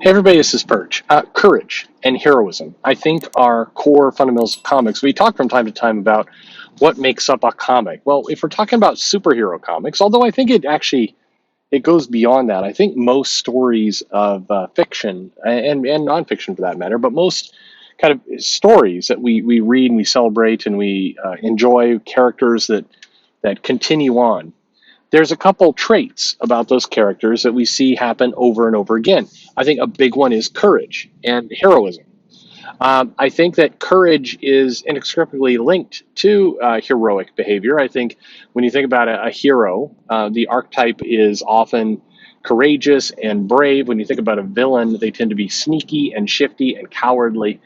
Hey everybody, this is Perch. Courage and heroism, I think, are core fundamentals of comics. We talk from time to time about what makes up a comic. Well, if we're talking about superhero comics, although I think it goes beyond that. I think most stories of fiction and nonfiction for that matter, but most kind of stories that we read and we celebrate and we enjoy characters that continue on, there's a couple traits about those characters that we see happen over and over again. I think a big one is courage and heroism. I think that courage is inextricably linked to heroic behavior. I think when you think about a hero, the archetype is often courageous and brave. When you think about a villain, they tend to be sneaky and shifty and cowardly,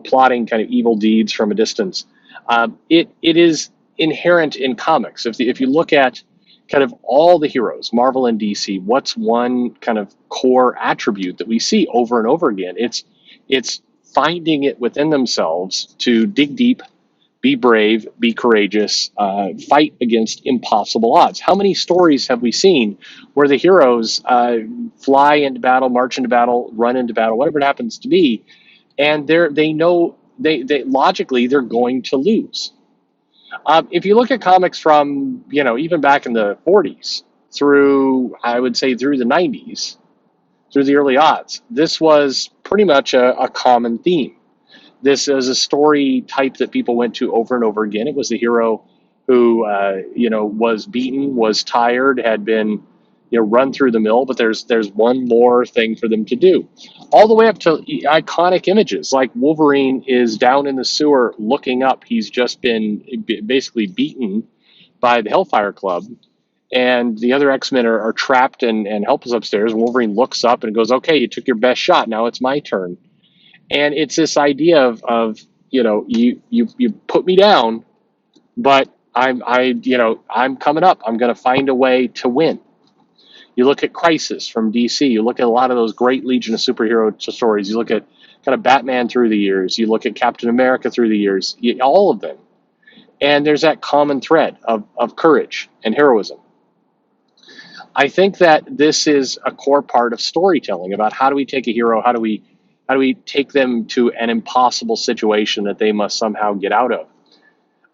plotting kind of evil deeds from a distance. It is inherent in comics. If you look at kind of all the heroes, Marvel and DC, what's one kind of core attribute that we see over and over again? It's finding it within themselves to dig deep, be brave, be courageous, fight against impossible odds. How many stories have we seen where the heroes fly into battle, march into battle, run into battle, whatever it happens to be, and they know they logically they're going to lose. If you look at comics from even back in the 40s through, I would say, through the 90s, through the early aughts, this was pretty much a common theme. This is a story type that people went to over and over again. It was the hero who, was beaten, was tired, had been, run through the mill, but there's one more thing for them to do. All the way up to iconic images like Wolverine is down in the sewer looking up. He's just been basically beaten by the Hellfire Club, and the other X-Men are trapped and helpless upstairs. Wolverine looks up and goes, "Okay, you took your best shot. Now it's my turn." And it's this idea of you put me down, but I'm coming up. I'm going to find a way to win. You look at Crisis from DC. You look at a lot of those great Legion of Superhero stories. You look at kind of Batman through the years. You look at Captain America through the years. All of them, and there's that common thread of courage and heroism. I think that this is a core part of storytelling about how do we take a hero, how do we take them to an impossible situation that they must somehow get out of.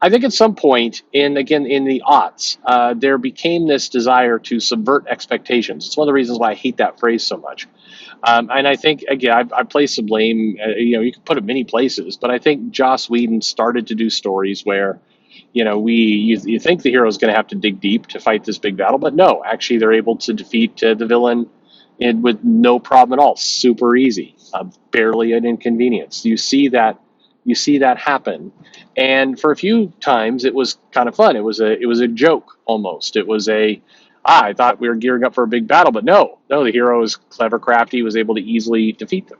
I think at some point in the aughts, there became this desire to subvert expectations. It's one of the reasons why I hate that phrase so much. And I think again, I place the blame. You can put it many places, but I think Joss Whedon started to do stories where you think the hero is going to have to dig deep to fight this big battle, but no, actually they're able to defeat the villain with no problem at all, super easy, barely an inconvenience. You see that happen, and for a few times it was kind of fun. It was a joke almost. It was I thought we were gearing up for a big battle, but no, the hero is clever, crafty, was able to easily defeat them.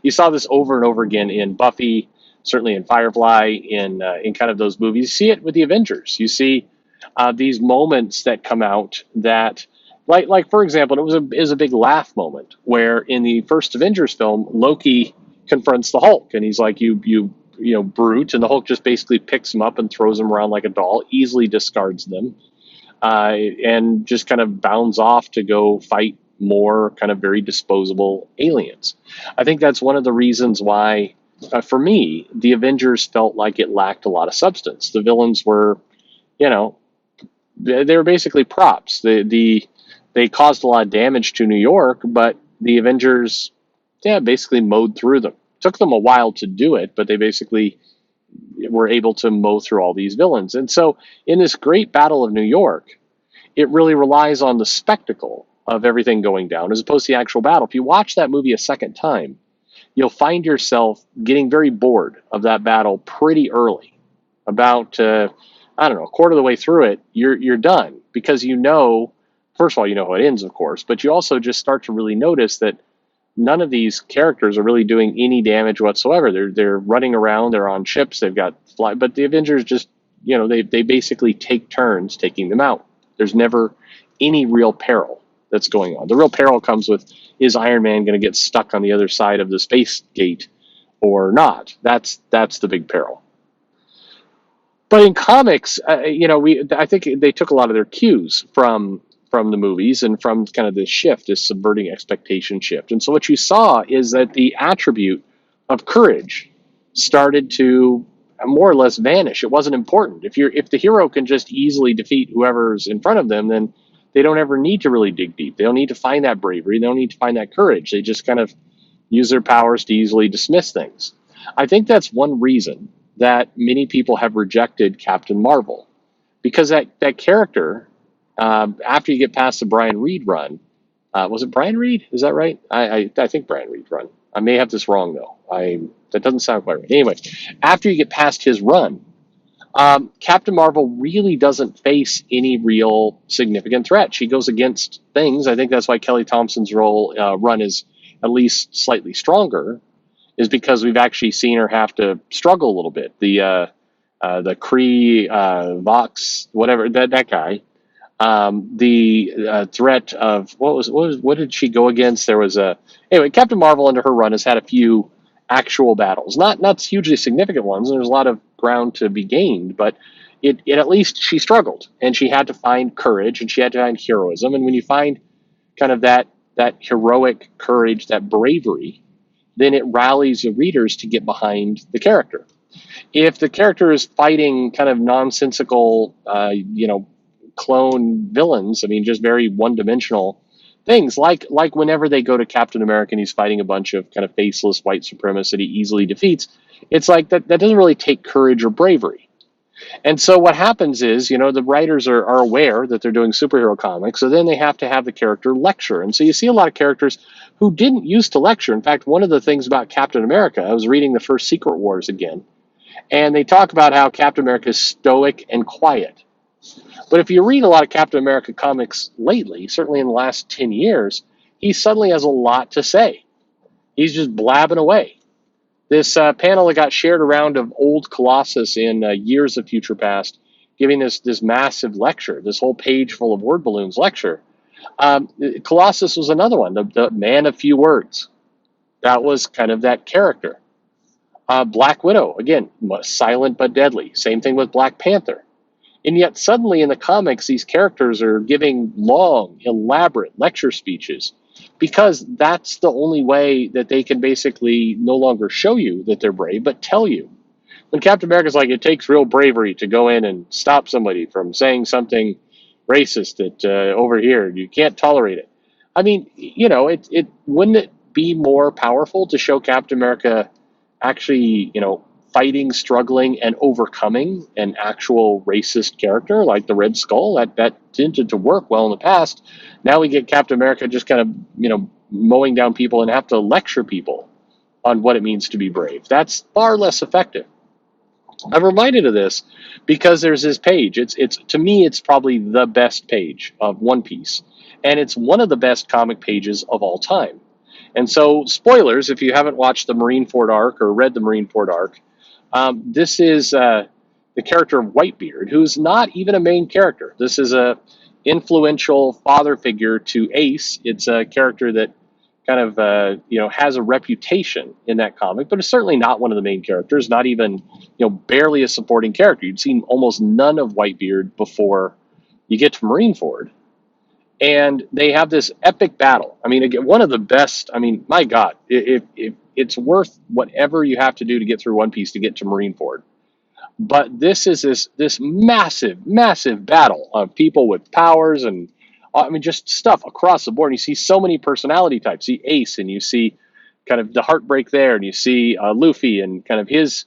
You saw this over and over again in Buffy, certainly in Firefly, in kind of those movies. You see it with the Avengers. You see these moments that come out that, like for example, it was a big laugh moment where in the first Avengers film, Loki confronts the Hulk and he's like, you brute, and the Hulk just basically picks him up and throws him around like a doll, easily discards them, and just kind of bounds off to go fight more kind of very disposable aliens. I think that's one of the reasons why, for me, the Avengers felt like it lacked a lot of substance. The villains were, you know, they were basically props. They caused a lot of damage to New York, but the Avengers, yeah, basically mowed through them. Took them a while to do it, but they basically were able to mow through all these villains. And so, in this great battle of New York, it really relies on the spectacle of everything going down as opposed to the actual battle. If you watch that movie a second time, you'll find yourself getting very bored of that battle pretty early. About I don't know, a quarter of the way through it, you're done because first of all, you know how it ends, of course, but you also just start to really notice that none of these characters are really doing any damage whatsoever. They're running around, they're on ships, they've got fly, but the Avengers just they basically take turns taking them out. There's never any real peril that's going on. The real peril comes with, is Iron Man going to get stuck on the other side of the space gate or not? That's the big peril. But in comics, I think they took a lot of their cues from from the movies and from kind of this shift, this subverting expectation shift. And so what you saw is that the attribute of courage started to more or less vanish. It wasn't important. If the hero can just easily defeat whoever's in front of them, then they don't ever need to really dig deep. They don't need to find that bravery. They don't need to find that courage. They just kind of use their powers to easily dismiss things. I think that's one reason that many people have rejected Captain Marvel, because that character, after you get past the Brian Reed run, was it Brian Reed? Is that right? I think Brian Reed run. I may have this wrong though. That doesn't sound quite right. Anyway, after you get past his run, Captain Marvel really doesn't face any real significant threat. She goes against things. I think that's why Kelly Thompson's run is at least slightly stronger, is because we've actually seen her have to struggle a little bit. The Kree Vox, whatever that guy, the threat of what did she go against? There was anyway. Captain Marvel under her run has had a few actual battles, not hugely significant ones. There's a lot of ground to be gained, but it at least she struggled, and she had to find courage, and she had to find heroism. And when you find kind of that heroic courage, that bravery, then it rallies the readers to get behind the character. If the character is fighting kind of nonsensical, clone villains, I mean, just very one-dimensional things, like whenever they go to Captain America and he's fighting a bunch of kind of faceless white supremacists that he easily defeats, it's like that doesn't really take courage or bravery. And so what happens is, the writers are aware that they're doing superhero comics, so then they have to have the character lecture. And so you see a lot of characters who didn't used to lecture. In fact, one of the things about Captain America, I was reading the first Secret Wars again, and they talk about how Captain America is stoic and quiet. But if you read a lot of Captain America comics lately, certainly in the last 10 years, he suddenly has a lot to say. He's just blabbing away. This panel that got shared around of old Colossus in Years of Future Past, giving this massive lecture, this whole page full of word balloons lecture. Colossus was another one, the man of few words. That was kind of that character. Black Widow, again, silent but deadly. Same thing with Black Panther. And yet suddenly in the comics, these characters are giving long, elaborate lecture speeches, because that's the only way that they can basically no longer show you that they're brave, but tell you. When Captain America's like, it takes real bravery to go in and stop somebody from saying something racist that over here, you can't tolerate it. I mean, it wouldn't it be more powerful to show Captain America actually, fighting, struggling, and overcoming an actual racist character like the Red Skull? That tended to work well in the past. Now we get Captain America just kind of, mowing down people and have to lecture people on what it means to be brave. That's far less effective. I'm reminded of this because there's this page. It's to me, it's probably the best page of One Piece, and it's one of the best comic pages of all time. And so, spoilers, if you haven't watched the Marineford arc or read the Marineford arc, this is the character of Whitebeard, who's not even a main character. This is a influential father figure to Ace. It's a character that kind of has a reputation in that comic, but it's certainly not one of the main characters. Not even barely a supporting character. You'd seen almost none of Whitebeard before you get to Marineford. And they have this epic battle. I mean, again, one of the best. I mean, my God, if it's worth whatever you have to do to get through One Piece to get to Marineford. But this is this massive, massive battle of people with powers and just stuff across the board. And you see so many personality types. You see Ace, and you see kind of the heartbreak there, and you see Luffy and kind of his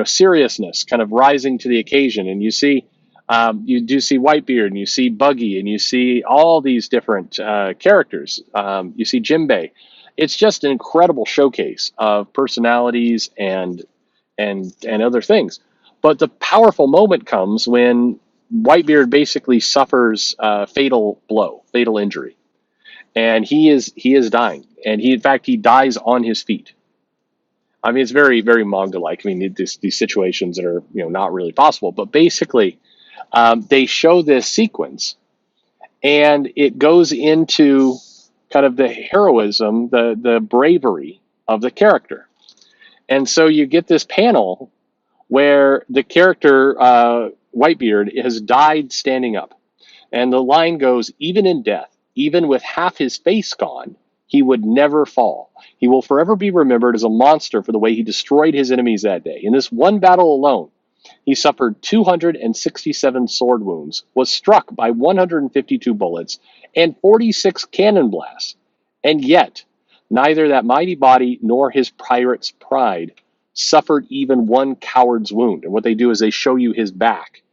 seriousness kind of rising to the occasion, and you do see Whitebeard, and you see Buggy, and you see all these different characters. You see Jimbei. It's just an incredible showcase of personalities and other things. But the powerful moment comes when Whitebeard basically suffers a fatal blow, fatal injury, and he is dying, and in fact he dies on his feet. I mean, it's very, very manga-like. I mean, these situations that are not really possible, but basically they show this sequence, and it goes into kind of the heroism, the bravery of the character. And so you get this panel where the character Whitebeard has died standing up. And the line goes, even in death, even with half his face gone, he would never fall. He will forever be remembered as a monster for the way he destroyed his enemies that day. In this one battle alone, he suffered 267 sword wounds, was struck by 152 bullets and 46 cannon blasts. And yet, neither that mighty body nor his pirate's pride suffered even one coward's wound. And what they do is they show you his back,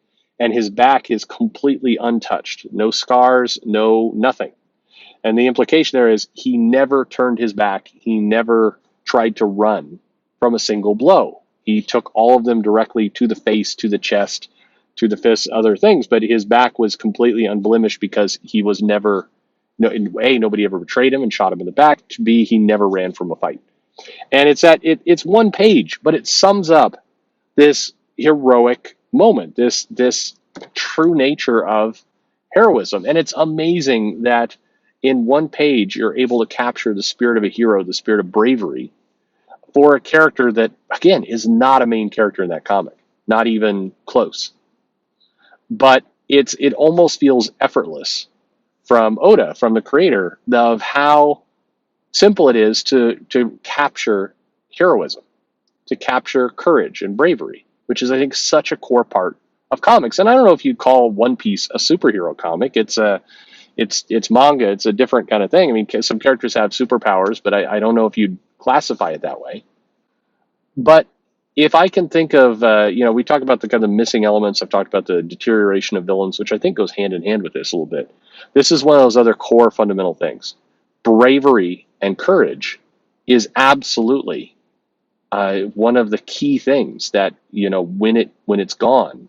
and his back is completely untouched. No scars, no nothing. And the implication there is he never turned his back. He never tried to run from a single blow. He took all of them directly to the face, to the chest, to the fists, other things. But his back was completely unblemished because he was never, no, A, nobody ever betrayed him and shot him in the back. B, he never ran from a fight. And it's one page, but it sums up this heroic moment, this true nature of heroism. And it's amazing that in one page you're able to capture the spirit of a hero, the spirit of bravery, for a character that, again, is not a main character in that comic, not even close. But it almost feels effortless from Oda, from the creator, of how simple it is to capture heroism, to capture courage and bravery, which is, I think, such a core part of comics. And I don't know if you'd call One Piece a superhero comic. It's manga. It's a different kind of thing. I mean, some characters have superpowers, but I don't know if you'd classify it that way. But if I can think of, we talk about the kind of missing elements. I've talked about the deterioration of villains, which I think goes hand in hand with this a little bit. This is one of those other core fundamental things. Bravery and courage is absolutely one of the key things that, when it's gone,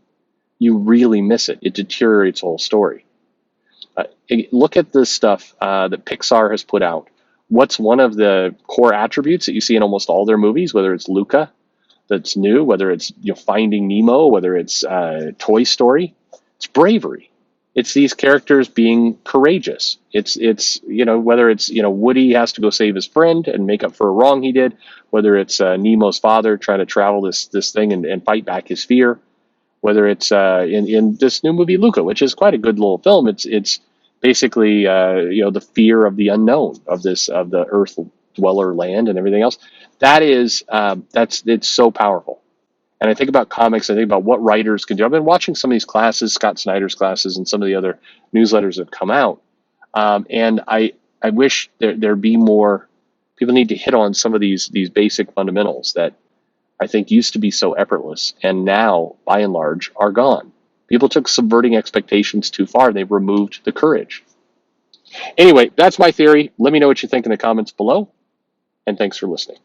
you really miss it. It deteriorates the whole story. Look at the stuff that Pixar has put out. What's one of the core attributes that you see in almost all their movies, whether it's Luca, that's new, whether it's Finding Nemo, whether it's Toy Story? It's bravery. It's these characters being courageous. It's whether it's Woody has to go save his friend and make up for a wrong he did, whether it's Nemo's father trying to travel this thing and fight back his fear, whether it's in this new movie Luca, which is quite a good little film. It's basically the fear of the unknown, of the Earth dweller land and everything else. It's so powerful. And I think about comics, I think about what writers can do. I've been watching some of these classes, Scott Snyder's classes, and some of the other newsletters that have come out. And I wish there'd be more. People need to hit on some of these basic fundamentals that I think used to be so effortless and now, by and large, are gone. People took subverting expectations too far. They've removed the courage. Anyway, that's my theory. Let me know what you think in the comments below, and thanks for listening.